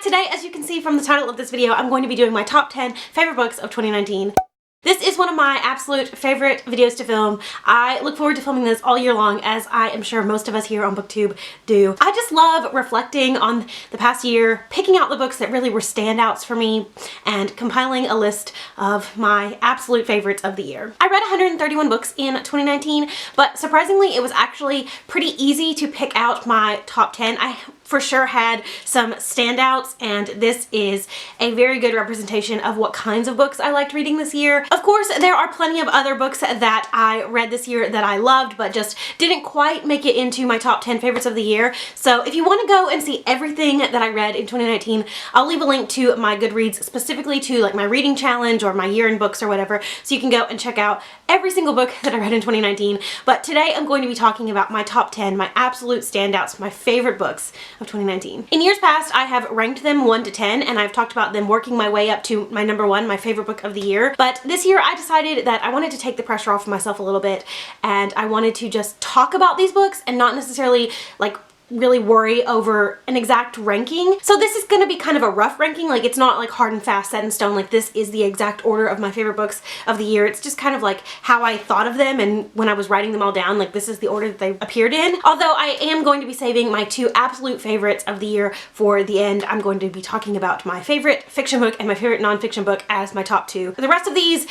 Today, as you can see from the title of this video, I'm going to be doing my top 10 favorite books of 2019. This is one of my absolute favorite videos to film. I look forward to filming this all year long, as I am sure most of us here on BookTube do. I just love reflecting on the past year, picking out the books that really were standouts for me, and compiling a list of my absolute favorites of the year. I read 131 books in 2019, but surprisingly, it was actually pretty easy to pick out my top 10. I for sure had some standouts, and this is a very good representation of what kinds of books I liked reading this year. Of course, there are plenty of other books that I read this year that I loved, but just didn't quite make it into my top 10 favorites of the year. So if you want to go and see everything that I read in 2019, I'll leave a link to my Goodreads, specifically to like my reading challenge or my year in books or whatever, so you can go and check out every single book that I read in 2019. But today I'm going to be talking about my top 10, my absolute standouts, my favorite books of 2019. In years past, I have ranked them 1 to 10, and I've talked about them working my way up to my number 1, my favorite book of the year. But this year I decided that I wanted to take the pressure off of myself a little bit, and I wanted to just talk about these books and not necessarily like really worry over an exact ranking. So this is going to be kind of a rough ranking. Like, it's not like hard and fast set in stone, like this is the exact order of my favorite books of the year. It's just kind of like how I thought of them, and when I was writing them all down, like this is the order that they appeared in. Although I am going to be saving my 2 absolute favorites of the year for the end. I'm going to be talking about my favorite fiction book and my favorite nonfiction book as my top 2. The rest of these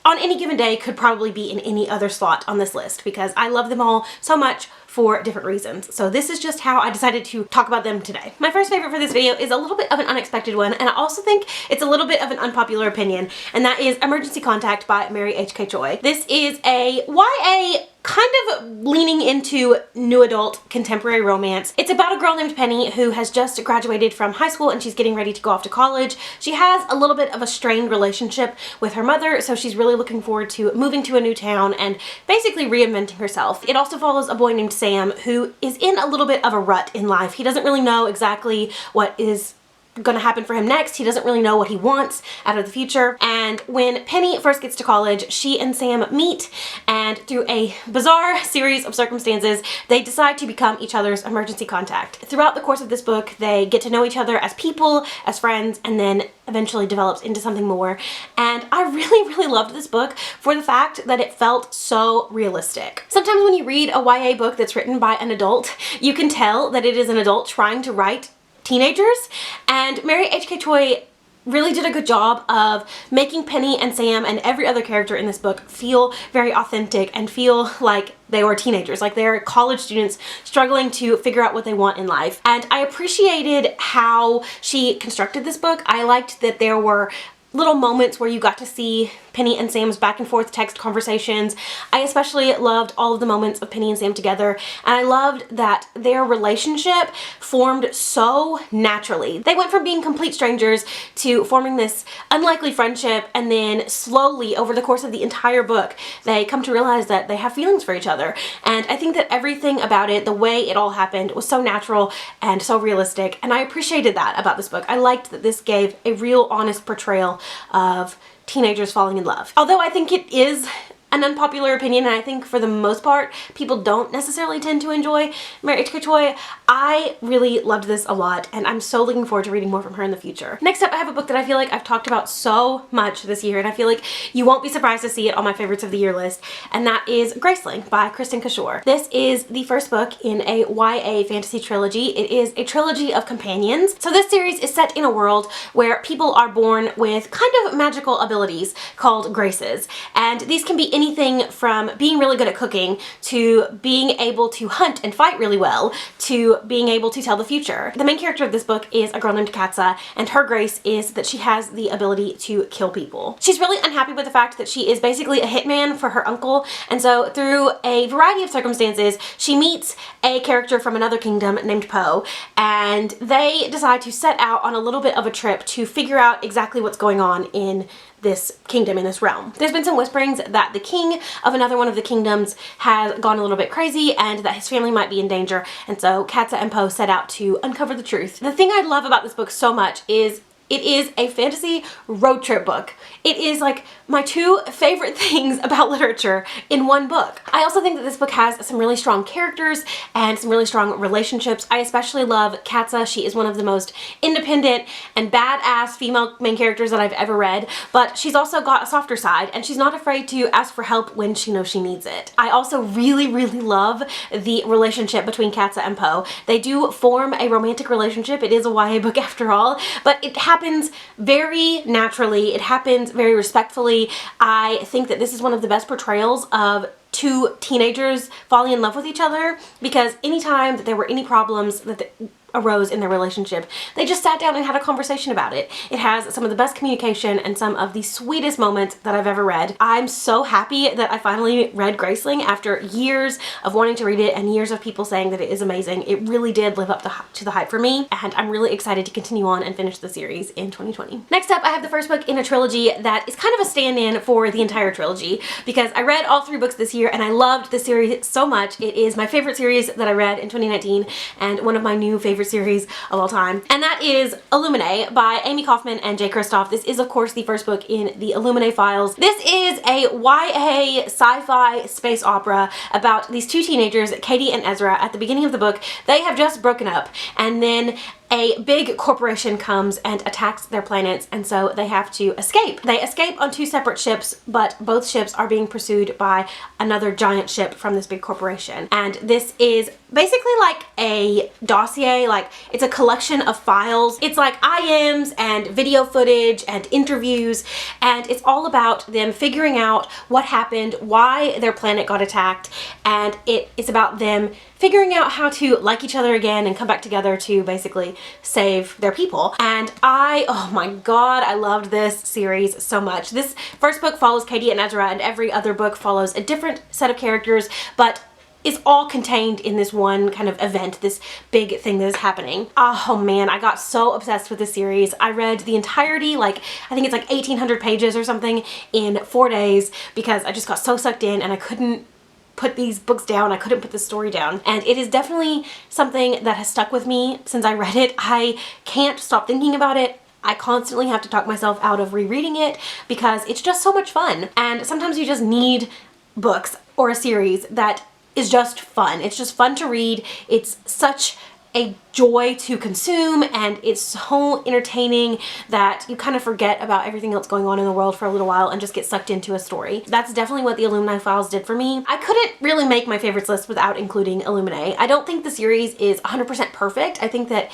on any given day could probably be in any other slot on this list, because I love them all so much for different reasons. So this is just how I decided to talk about them today. My first favorite for this video is a little bit of an unexpected one, and I also think it's a little bit of an unpopular opinion, and that is Emergency Contact by Mary H.K. Choi. This is a YA kind of leaning into new adult contemporary romance. It's about a girl named Penny who has just graduated from high school and she's getting ready to go off to college. She has a little bit of a strained relationship with her mother, so she's really looking forward to moving to a new town and basically reinventing herself. It also follows a boy named Sam, who is in a little bit of a rut in life. He doesn't really know exactly what is gonna happen for him next. He doesn't really know what he wants out of the future. And when Penny first gets to college, she and Sam meet, and through a bizarre series of circumstances, they decide to become each other's emergency contact. Throughout the course of this book, they get to know each other as people, as friends, and then eventually develops into something more. And I really loved this book for the fact that it felt so realistic. Sometimes when you read a YA book that's written by an adult, you can tell that it is an adult trying to write teenagers, and Mary H.K. Choi really did a good job of making Penny and Sam and every other character in this book feel very authentic and feel like they were teenagers, like they're college students struggling to figure out what they want in life. And I appreciated how she constructed this book. I liked that there were little moments where you got to see Penny and Sam's back and forth text conversations. I especially loved all of the moments of Penny and Sam together, and I loved that their relationship formed so naturally. They went from being complete strangers to forming this unlikely friendship, and then slowly over the course of the entire book, they come to realize that they have feelings for each other. And I think that everything about it, the way it all happened, was so natural and so realistic, and I appreciated that about this book. I liked that this gave a real honest portrayal of teenagers falling in love. Although I think it is an unpopular opinion, and I think for the most part people don't necessarily tend to enjoy Mary H.K. Choi, I really loved this a lot, and I'm so looking forward to reading more from her in the future. Next up, I have a book that I feel like I've talked about so much this year, and I feel like you won't be surprised to see it on my favorites of the year list, and that is Graceling by Kristen Cashore. This is the first book in a YA fantasy trilogy. It is a trilogy of companions. So this series is set in a world where people are born with kind of magical abilities called graces, and these can be anything from being really good at cooking to being able to hunt and fight really well to being able to tell the future. The main character of this book is a girl named Katza, and her grace is that she has the ability to kill people. She's really unhappy with the fact that she is basically a hitman for her uncle, and so through a variety of circumstances, she meets a character from another kingdom named Poe, and they decide to set out on a little bit of a trip to figure out exactly what's going on in this kingdom, in this realm. There's been some whisperings that the king of another one of the kingdoms has gone a little bit crazy and that his family might be in danger, and so Katza and Poe set out to uncover the truth. The thing I love about this book so much is It is a fantasy road trip book. It is like my two favorite things about literature in one book. I also think that this book has some really strong characters and some really strong relationships. I especially love Katza. She is one of the most independent and badass female main characters that I've ever read, but she's also got a softer side and she's not afraid to ask for help when she knows she needs it. I also really love the relationship between Katza and Poe. They do form a romantic relationship. It is a YA book after all, but it happens very naturally. It happens very respectfully. I think that this is one of the best portrayals of two teenagers falling in love with each other, because anytime that there were any problems that arose in their relationship, they just sat down and had a conversation about it. It has some of the best communication and some of the sweetest moments that I've ever read. I'm so happy that I finally read Graceling after years of wanting to read it and years of people saying that it is amazing. It really did live up to the hype for me, and I'm really excited to continue on and finish the series in 2020. Next up, I have the first book in a trilogy that is kind of a stand-in for the entire trilogy, because I read all three books this year and I loved this series so much. It is my favorite series that I read in 2019 and one of my new favorite series of all time, and that is Illuminae by Amy Kaufman and Jay Kristoff. This is of course the first book in the Illuminae files. This is a YA sci-fi space opera about these two teenagers, Katie and Ezra. At the beginning of the book, they have just broken up, and then a big corporation comes and attacks their planets, and so they have to escape. They escape on two separate ships, but both ships are being pursued by another giant ship from this big corporation. And this is basically like a dossier, like it's a collection of files. It's like IMs and video footage and interviews, and it's all about them figuring out what happened, why their planet got attacked, and it's about them figuring out how to like each other again and come back together to basically save their people. And oh my god, I loved this series so much. This first book follows Katie and Ezra, and every other book follows a different set of characters, but is all contained in this one kind of event, this big thing that is happening. Oh man, I got so obsessed with this series. I read the entirety, like I think it's like 1,800 pages or something, in 4 days, because I just got so sucked in and I couldn't put these books down. I couldn't put this story down. And it is definitely something that has stuck with me since I read it. I can't stop thinking about it. I constantly have to talk myself out of rereading it because it's just so much fun. And sometimes you just need books or a series that is just fun. It's just fun to read. It's such a joy to consume, and it's so entertaining that you kind of forget about everything else going on in the world for a little while and just get sucked into a story. That's definitely what the Illuminae files did for me. I couldn't really make my favorites list without including Illuminae. I don't think the series is 100% perfect. I think that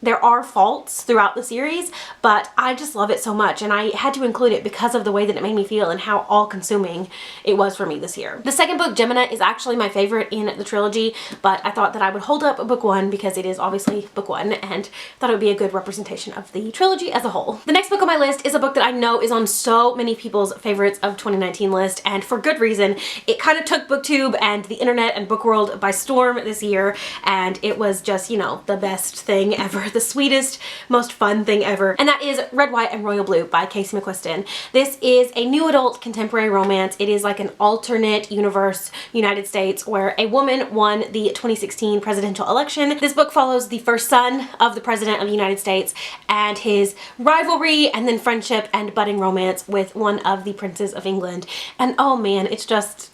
there are faults throughout the series, but I just love it so much, and I had to include it because of the way that it made me feel and how all-consuming it was for me this year. The second book, Gemina, is actually my favorite in the trilogy, but I thought that I would hold up book one because it is obviously book one, and thought it would be a good representation of the trilogy as a whole. The next book on my list is a book that I know is on so many people's favorites of 2019 list, and for good reason. It kind of took BookTube and the internet and book world by storm this year, and it was just, you know, the best thing ever. The sweetest, most fun thing ever, and that is Red, White, and Royal Blue by Casey McQuiston. This is a new adult contemporary romance. It is like an alternate universe United States where a woman won the 2016 presidential election. This book follows the first son of the president of the United States and his rivalry and then friendship and budding romance with one of the princes of England. And oh man, it's just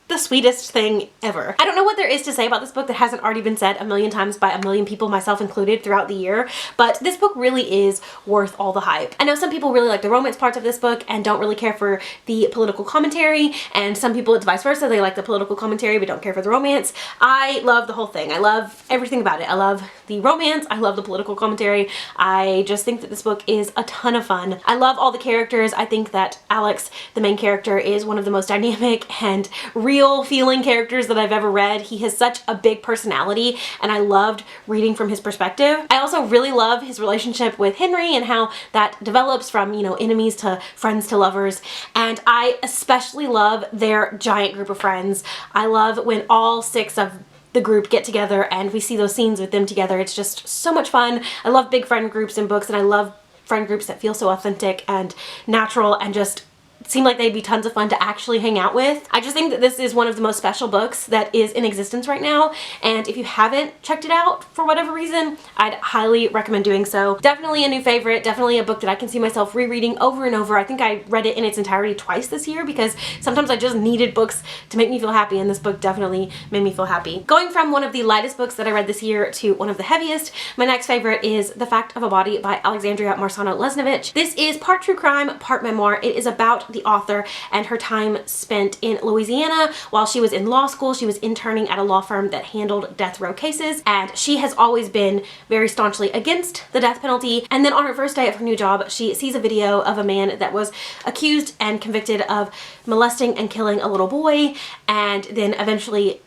the sweetest thing ever. I don't know what there is to say about this book that hasn't already been said a million times by a million people, myself included, throughout the year, but this book really is worth all the hype. I know some people really like the romance parts of this book and don't really care for the political commentary, and some people it's vice versa. They like the political commentary but don't care for the romance. I love the whole thing. I love everything about it. I love the romance. I love the political commentary. I just think that this book is a ton of fun. I love all the characters. I think that Alex, the main character, is one of the most dynamic and real feeling characters that I've ever read. He has such a big personality, and I loved reading from his perspective. I also really love his relationship with Henry and how that develops from, you know, enemies to friends to lovers. And I especially love their giant group of friends. I love when all 6 of the group get together and we see those scenes with them together. It's just so much fun. I love big friend groups in books, and I love friend groups that feel so authentic and natural and just seem like they'd be tons of fun to actually hang out with. I just think that this is one of the most special books that is in existence right now, and if you haven't checked it out for whatever reason, I'd highly recommend doing so. Definitely a new favorite, definitely a book that I can see myself rereading over and over. I think I read it in its entirety twice this year because sometimes I just needed books to make me feel happy, and this book definitely made me feel happy. Going from one of the lightest books that I read this year to one of the heaviest, my next favorite is The Fact of a Body by Alexandria Marsano-Lesnevich. This is part true crime, part memoir. It is about the author and her time spent in Louisiana while she was in law school. She was interning at a law firm that handled death row cases, and she has always been very staunchly against the death penalty. And then on her first day of her new job, she sees a video of a man that was accused and convicted of molesting and killing a little boy, and then eventually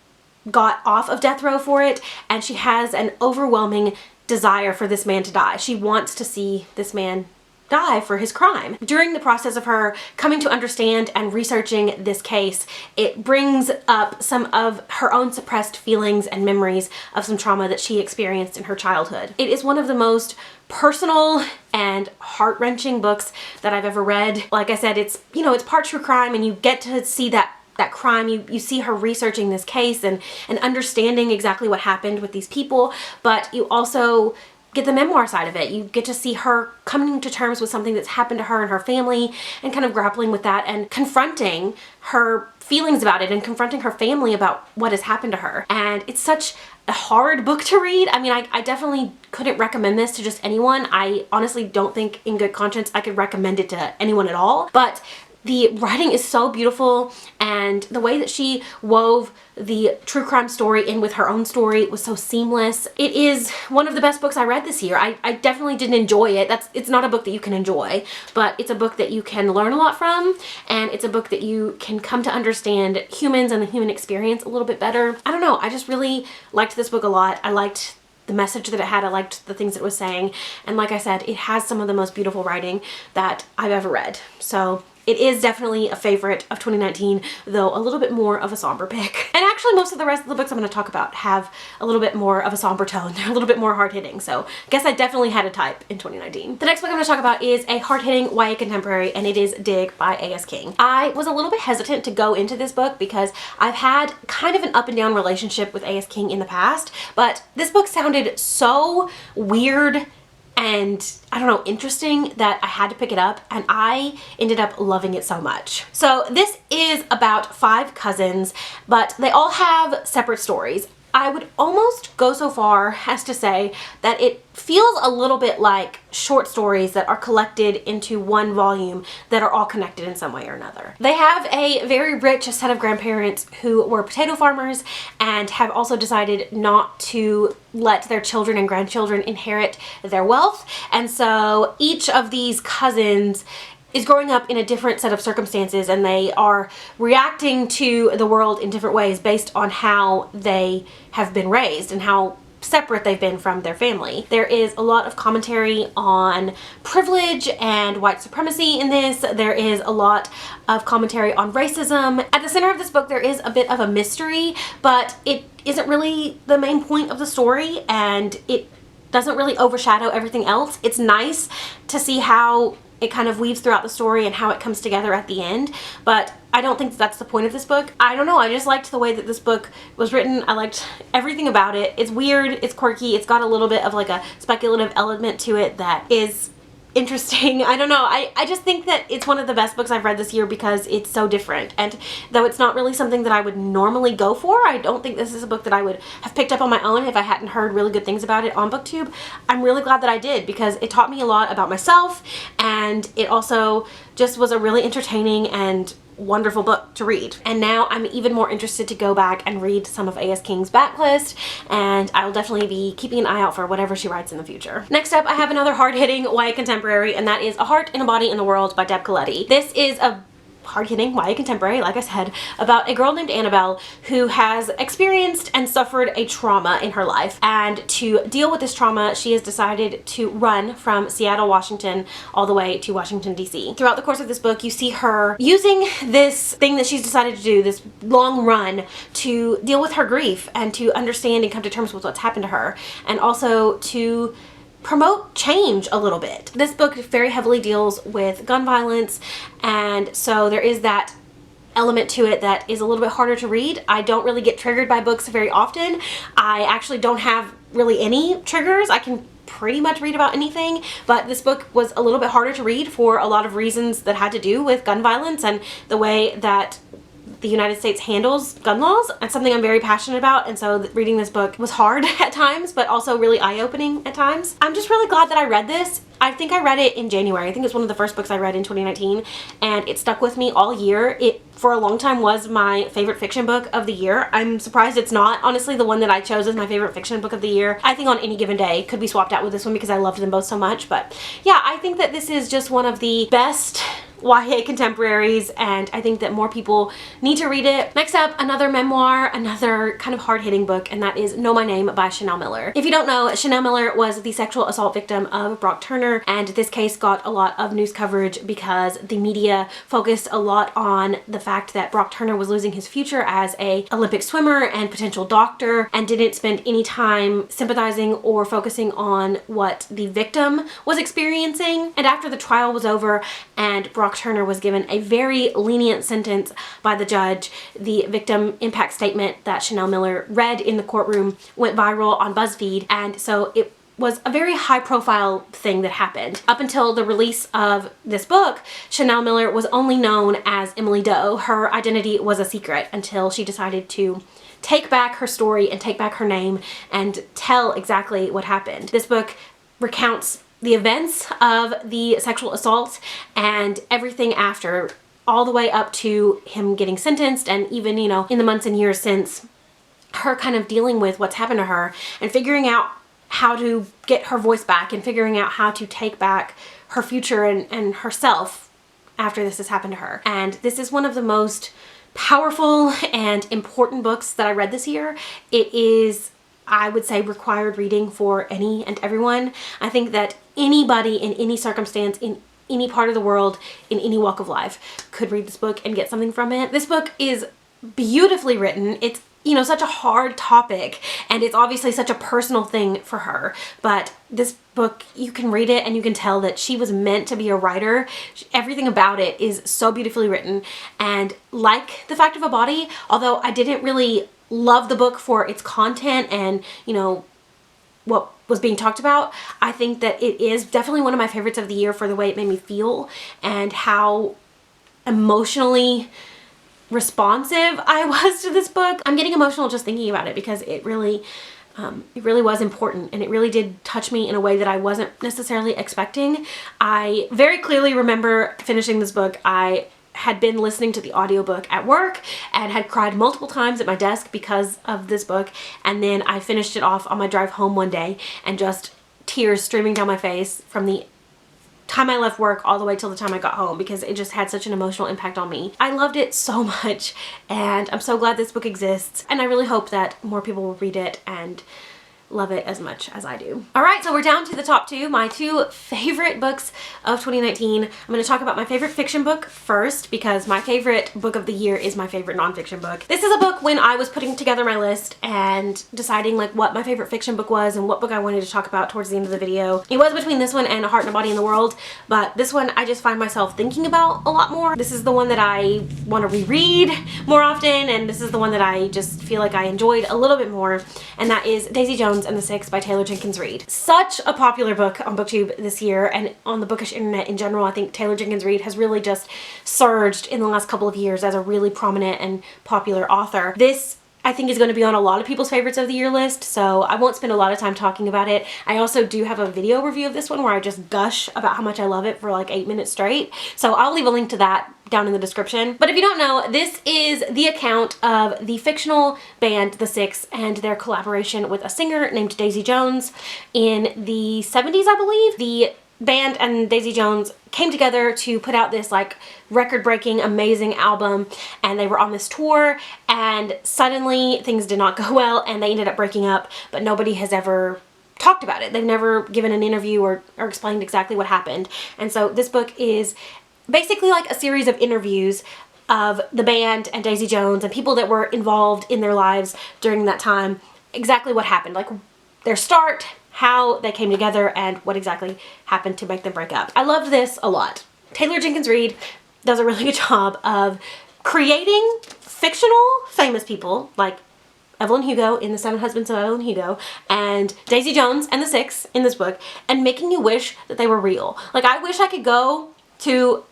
got off of death row for it, and she has an overwhelming desire for this man to die. She wants to see this man die for his crime. During the process of her coming to understand and researching this case, it brings up some of her own suppressed feelings and memories of some trauma that she experienced in her childhood. It is one of the most personal and heart-wrenching books that I've ever read. Like I said, it's, you know, it's part true crime, and you get to see that crime. You see her researching this case and understanding exactly what happened with these people, but you also get the memoir side of it. You get to see her coming to terms with something that's happened to her and her family, and kind of grappling with that and confronting her feelings about it and confronting her family about what has happened to her. And it's such a hard book to read. I mean, I definitely couldn't recommend this to just anyone. I honestly don't think in good conscience I could recommend it to anyone at all, but the writing is so beautiful, and the way that she wove the true crime story in with her own story was so seamless. It is one of the best books I read this year. I definitely didn't enjoy it. It's not a book that you can enjoy, but it's a book that you can learn a lot from, and it's a book that you can come to understand humans and the human experience a little bit better. I don't know, I just really liked this book a lot. I liked the message that it had. I liked the things it was saying, and like I said, it has some of the most beautiful writing that I've ever read. So it is definitely a favorite of 2019, though a little bit more of a somber pick. And actually most of the rest of the books I'm going to talk about have a little bit more of a somber tone. They're a little bit more hard-hitting, so I guess I definitely had a type in 2019. The next book I'm going to talk about is a hard-hitting YA contemporary, and it is Dig by A.S. King. I was a little bit hesitant to go into this book because I've had kind of an up and down relationship with A.S. King in the past, but this book sounded so weird and, I don't know, interesting that I had to pick it up, and I ended up loving it so much. So this is about 5 cousins, but they all have separate stories. I would almost go so far as to say that it feels a little bit like short stories that are collected into one volume that are all connected in some way or another. They have a very rich set of grandparents who were potato farmers and have also decided not to let their children and grandchildren inherit their wealth, and so each of these cousins is growing up in a different set of circumstances, and they are reacting to the world in different ways based on how they have been raised and how separate they've been from their family. There is a lot of commentary on privilege and white supremacy in this. There is a lot of commentary on racism. At the center of this book there is a bit of a mystery, but it isn't really the main point of the story, and it doesn't really overshadow everything else. It's nice to see how it kind of weaves throughout the story and how it comes together at the end, but I don't think that's the point of this book. I don't know, I just liked the way that this book was written. I liked everything about it. It's weird, it's quirky, it's got a little bit of like a speculative element to it that is interesting. I don't know, I just think that it's one of the best books I've read this year because it's so different, and though it's not really something that I would normally go for, I don't think this is a book that I would have picked up on my own if I hadn't heard really good things about it on BookTube. I'm really glad that I did because it taught me a lot about myself, and it also just was a really entertaining and wonderful book to read. And now I'm even more interested to go back and read some of A.S. King's backlist, and I'll definitely be keeping an eye out for whatever she writes in the future. Next up, I have another hard-hitting YA contemporary, and that is A Heart and a Body in the World by Deb Coletti. This is a hard-hitting YA contemporary, like I said, about a girl named Annabelle who has experienced and suffered a trauma in her life, and to deal with this trauma she has decided to run from Seattle, Washington all the way to Washington, D.C. Throughout the course of this book you see her using this thing that she's decided to do, this long run, to deal with her grief and to understand and come to terms with what's happened to her, and also to promote change a little bit. This book very heavily deals with gun violence, and so there is that element to it that is a little bit harder to read. I don't really get triggered by books very often. I actually don't have really any triggers. I can pretty much read about anything, but this book was a little bit harder to read for a lot of reasons that had to do with gun violence and the way that the United States handles gun laws. That's something I'm very passionate about, and so reading this book was hard at times, but also really eye-opening at times. I'm just really glad that I read this. I think I read it in January. I think it's one of the first books I read in 2019, and it stuck with me all year. It, for a long time, was my favorite fiction book of the year. I'm surprised it's not, honestly, the one that I chose as my favorite fiction book of the year. I think on any given day could be swapped out with this one because I loved them both so much, but yeah, I think that this is just one of the best YA contemporaries, and I think that more people need to read it. Next up, another memoir, another kind of hard-hitting book, and that is Know My Name by Chanel Miller. If you don't know, Chanel Miller was the sexual assault victim of Brock Turner, and this case got a lot of news coverage because the media focused a lot on the fact that Brock Turner was losing his future as an Olympic swimmer and potential doctor, and didn't spend any time sympathizing or focusing on what the victim was experiencing. And after the trial was over and Brock Turner was given a very lenient sentence by the judge, the victim impact statement that Chanel Miller read in the courtroom went viral on BuzzFeed, and so it was a very high-profile thing that happened. Up until the release of this book, Chanel Miller was only known as Emily Doe. Her identity was a secret until she decided to take back her story and take back her name and tell exactly what happened. This book recounts the events of the sexual assault and everything after, all the way up to him getting sentenced, and even, you know, in the months and years since, her kind of dealing with what's happened to her and figuring out how to get her voice back and figuring out how to take back her future and herself after this has happened to her. And this is one of the most powerful and important books that I read this year. It is, I would say, required reading for any and everyone. I think that anybody in any circumstance, in any part of the world, in any walk of life, could read this book and get something from it. This book is beautifully written. It's, you know, such a hard topic, and it's obviously such a personal thing for her, but this book, you can read it and you can tell that she was meant to be a writer. Everything about it is so beautifully written, and like The Fact of a Body, although I didn't really love the book for its content and, you know, what was being talked about, I think that it is definitely one of my favorites of the year for the way it made me feel and how emotionally responsive I was to this book. I'm getting emotional just thinking about it because it really was important, and it really did touch me in a way that I wasn't necessarily expecting. I very clearly remember finishing this book. I had been listening to the audiobook at work and had cried multiple times at my desk because of this book, and then I finished it off on my drive home one day, and just tears streaming down my face from the time I left work all the way till the time I got home, because it just had such an emotional impact on me. I loved it so much, and I'm so glad this book exists, and I really hope that more people will read it and love it as much as I do. Alright, so we're down to the top two, my two favorite books of 2019. I'm going to talk about my favorite fiction book first, because my favorite book of the year is my favorite nonfiction book. This is a book when I was putting together my list and deciding like what my favorite fiction book was and what book I wanted to talk about towards the end of the video. It was between this one and A Heart and a Body in the World, but this one I just find myself thinking about a lot more. This is the one that I want to reread more often, and this is the one that I just feel like I enjoyed a little bit more, and that is Daisy Jones and the Six by Taylor Jenkins Reid. Such a popular book on BookTube this year, and on the bookish internet in general. I think Taylor Jenkins Reid has really just surged in the last couple of years as a really prominent and popular author. This, I think, is going to be on a lot of people's favorites of the year list, so I won't spend a lot of time talking about it. I also do have a video review of this one where I just gush about how much I love it for like 8 minutes straight, so I'll leave a link to that down in the description. But if you don't know, this is the account of the fictional band The Six and their collaboration with a singer named Daisy Jones in the 70s, I believe. The band and Daisy Jones came together to put out this like record-breaking, amazing album, and they were on this tour, and suddenly things did not go well and they ended up breaking up, but nobody has ever talked about it. They've never given an interview or explained exactly what happened. And so this book is basically like a series of interviews of the band and Daisy Jones and people that were involved in their lives during that time, exactly what happened, like their start, how they came together and what exactly happened to make them break up. I loved this a lot. Taylor Jenkins Reid does a really good job of creating fictional famous people like Evelyn Hugo in The Seven Husbands of Evelyn Hugo and Daisy Jones and the Six in this book, and making you wish that they were real. Like, I wish I could go to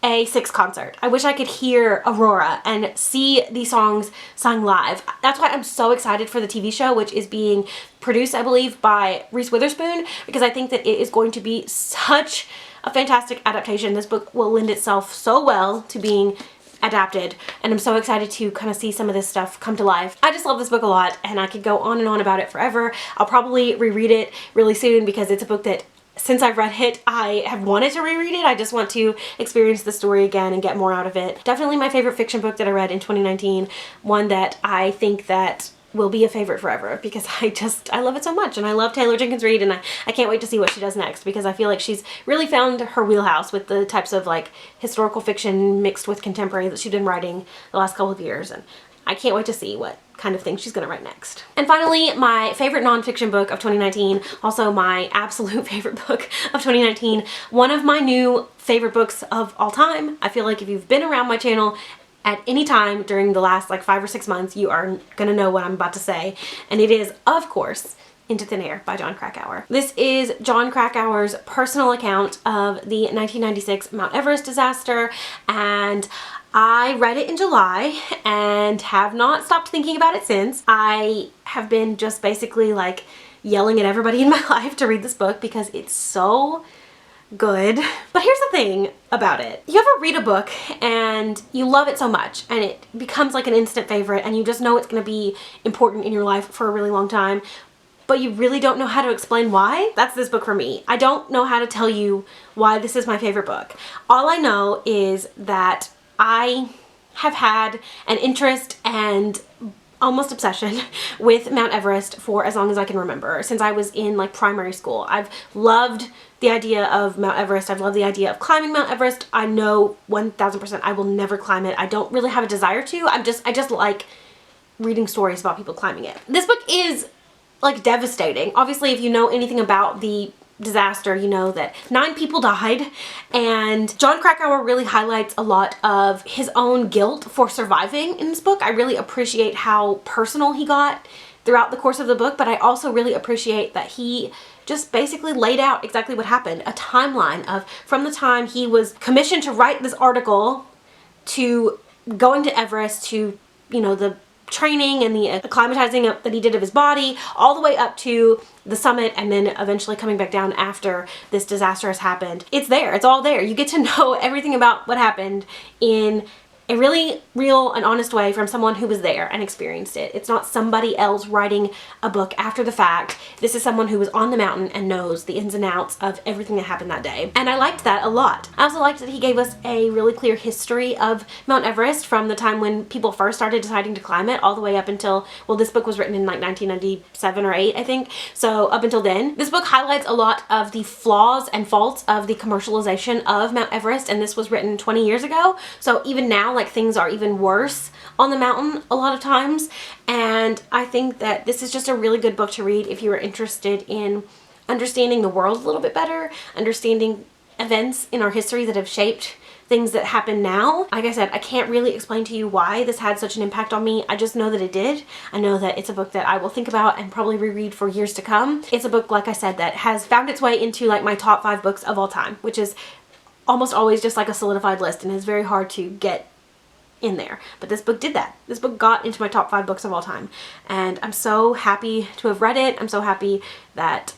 a Six concert. I wish I could hear Aurora and see these songs sung live. That's why I'm so excited for the TV show, which is being produced, I believe, by Reese Witherspoon, because I think that it is going to be such a fantastic adaptation. This book will lend itself so well to being adapted, and I'm so excited to kind of see some of this stuff come to life. I just love this book a lot, and I could go on and on about it forever. I'll probably reread it really soon because it's a book that since I've read it, I have wanted to reread it. I just want to experience the story again and get more out of it. Definitely my favorite fiction book that I read in 2019. One that I think that will be a favorite forever because I love it so much, and I love Taylor Jenkins Reid, and I can't wait to see what she does next because I feel like she's really found her wheelhouse with the types of like historical fiction mixed with contemporary that she's been writing the last couple of years, and I can't wait to see what kind of thing she's gonna write next. And finally, my favorite nonfiction book of 2019, also my absolute favorite book of 2019, one of my new favorite books of all time. I feel like if you've been around my channel at any time during the last like 5 or 6 months, you are gonna know what I'm about to say, and it is, of course, Into Thin Air by Jon Krakauer. This is Jon Krakauer's personal account of the 1996 Mount Everest disaster, and I read it in July and have not stopped thinking about it since. I have been just basically like yelling at everybody in my life to read this book because it's so good. But here's the thing about it. You ever read a book and you love it so much and it becomes like an instant favorite and you just know it's going to be important in your life for a really long time, but you really don't know how to explain why? That's this book for me. I don't know how to tell you why this is my favorite book. All I know is that I have had an interest and almost obsession with Mount Everest for as long as I can remember, since I was in like primary school. I've loved the idea of Mount Everest. I've loved the idea of climbing Mount Everest. I know 1000% I will never climb it. I don't really have a desire to. I just like reading stories about people climbing it. This book is like devastating. Obviously, if you know anything about the disaster, you know that 9 people died, and Jon Krakauer really highlights a lot of his own guilt for surviving in this book. I really appreciate how personal he got throughout the course of the book, but I also really appreciate that he just basically laid out exactly what happened, a timeline of from the time he was commissioned to write this article to going to Everest, to, you know, the training and the acclimatizing that he did of his body, all the way up to the summit, and then eventually coming back down after this disaster has happened. It's there. It's all there. You get to know everything about what happened in a really real and honest way from someone who was there and experienced it. It's not somebody else writing a book after the fact. This is someone who was on the mountain and knows the ins and outs of everything that happened that day. And I liked that a lot. I also liked that he gave us a really clear history of Mount Everest from the time when people first started deciding to climb it all the way up until, well, this book was written in like 1997 or 8, I think. So up until then, this book highlights a lot of the flaws and faults of the commercialization of Mount Everest, and this was written 20 years ago. So even now, like, things are even worse on the mountain a lot of times, and I think that this is just a really good book to read if you are interested in understanding the world a little bit better, understanding events in our history that have shaped things that happen now. Like I said, I can't really explain to you why this had such an impact on me. I just know that it did. I know that it's a book that I will think about and probably reread for years to come. It's a book, like I said, that has found its way into like my top 5 books of all time, which is almost always just like a solidified list and is very hard to get in there. But this book did that. This book got into my top 5 books of all time, and I'm so happy to have read it. I'm so happy that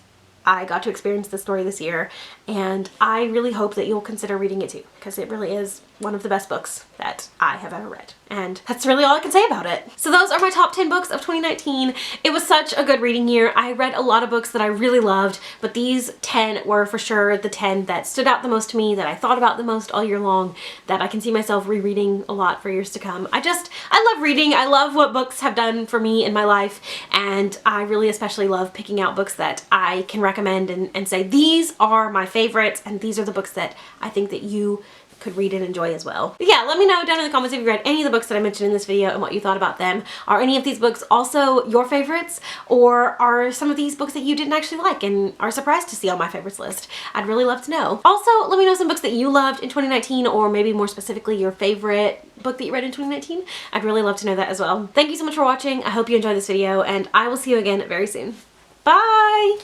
I got to experience this story this year, and I really hope that you'll consider reading it too, because it really is one of the best books that I have ever read. And that's really all I can say about it. So those are my top 10 books of 2019. It was such a good reading year. I read a lot of books that I really loved, but these 10 were for sure the 10 that stood out the most to me, that I thought about the most all year long, that I can see myself rereading a lot for years to come. I love reading. I love what books have done for me in my life, and I really especially love picking out books that I can recommend and say, these are my favorites, and these are the books that I think that you could read and enjoy as well. But yeah, let me know down in the comments if you read any of the books that I mentioned in this video and what you thought about them. Are any of these books also your favorites, or are some of these books that you didn't actually like and are surprised to see on my favorites list? I'd really love to know. Also, let me know some books that you loved in 2019, or maybe more specifically your favorite book that you read in 2019. I'd really love to know that as well. Thank you so much for watching. I hope you enjoyed this video, and I will see you again very soon. Bye!